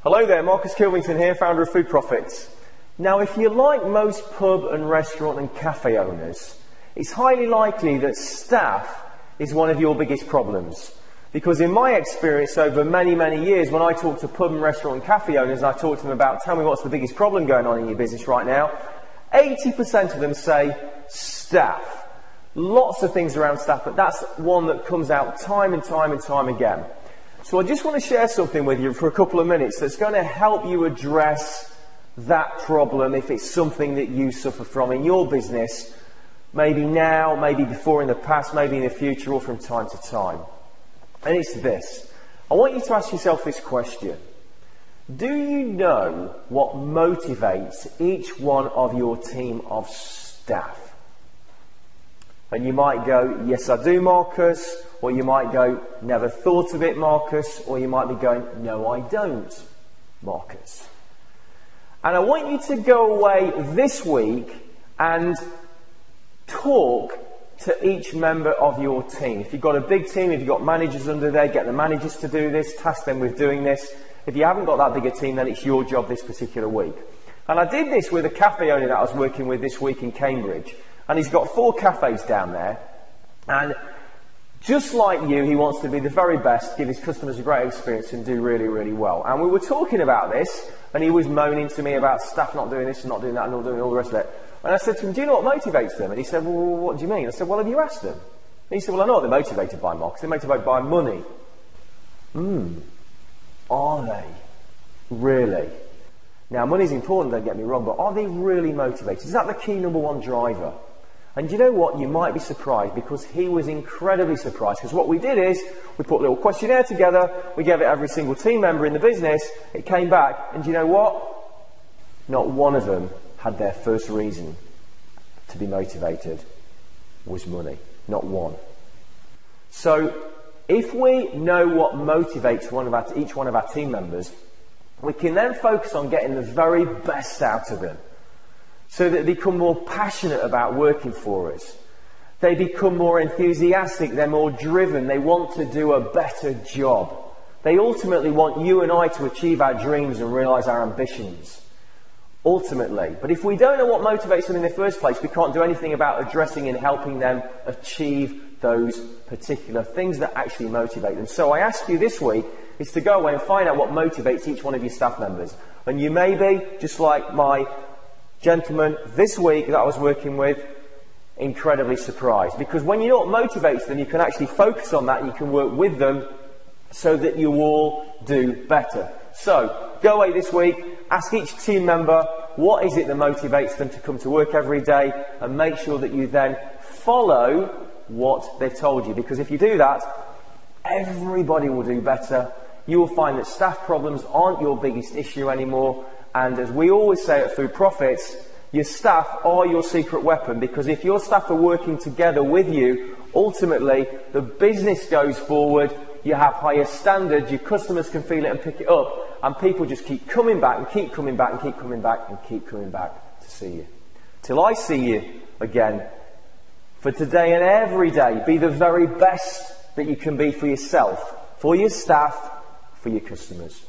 Hello there, Marcus Kilvington here, founder of Food Profits. Now, if you're like most pub and restaurant and cafe owners, it's highly likely that staff is one of your biggest problems. Because in my experience over many, many years, when I talk to pub and restaurant and cafe owners, and I talk to them about, tell me what's the biggest problem going on in your business right now, 80% of them say staff. Lots of things around staff, but that's one that comes out time and time and time again. So I just want to share something with you for a couple of minutes that's going to help you address that problem if it's something that you suffer from in your business, maybe now, maybe before in the past, maybe in the future, or from time to time. And it's this. I want you to ask yourself this question. Do you know what motivates each one of your team of staff? And you might go, yes I do, Marcus, or you might go, never thought of it, Marcus, or you might be going, no I don't, Marcus. And I want you to go away this week and talk to each member of your team. If you've got a big team, if you've got managers under there, get the managers to do this, task them with doing this. If you haven't got that big a team, then it's your job this particular week. And I did this with a cafe owner that I was working with this week in Cambridge. And he's got 4 cafes down there. And just like you, he wants to be the very best, give his customers a great experience and do really, really well. And we were talking about this, and he was moaning to me about staff not doing this and not doing that and not doing all the rest of it. And I said to him, do you know what motivates them? And he said, well, what do you mean? I said, well, have you asked them? And he said, well, I know what they're motivated by, Mark. They're motivated by money. Are they? Really? Now, money's important, don't get me wrong, but are they really motivated? Is that the key number one driver? And you know what? You might be surprised, because he was incredibly surprised. Because what we did is, we put a little questionnaire together, we gave it every single team member in the business, it came back, and you know what? Not one of them had their first reason to be motivated was money. Not one. So, if we know what motivates each one of our team members, we can then focus on getting the very best out of them, so that they become more passionate about working for us. They become more enthusiastic, they're more driven, they want to do a better job. They ultimately want you and I to achieve our dreams and realise our ambitions. Ultimately. But if we don't know what motivates them in the first place, we can't do anything about addressing and helping them achieve those particular things that actually motivate them. So I ask you this week is to go away and find out what motivates each one of your staff members. And you may be, just like my gentleman this week that I was working with, incredibly surprised. Because when you know what motivates them, you can actually focus on that and you can work with them so that you all do better. So, go away this week, ask each team member what is it that motivates them to come to work every day, and make sure that you then follow what they've told you. Because if you do that, everybody will do better. You will find that staff problems aren't your biggest issue anymore. And as we always say at Food Profits, your staff are your secret weapon, because if your staff are working together with you, ultimately the business goes forward, you have higher standards, your customers can feel it and pick it up, and people just keep coming back and keep coming back and keep coming back and keep coming back to see you. Till I see you again, for today and every day, be the very best that you can be for yourself, for your staff, for your customers.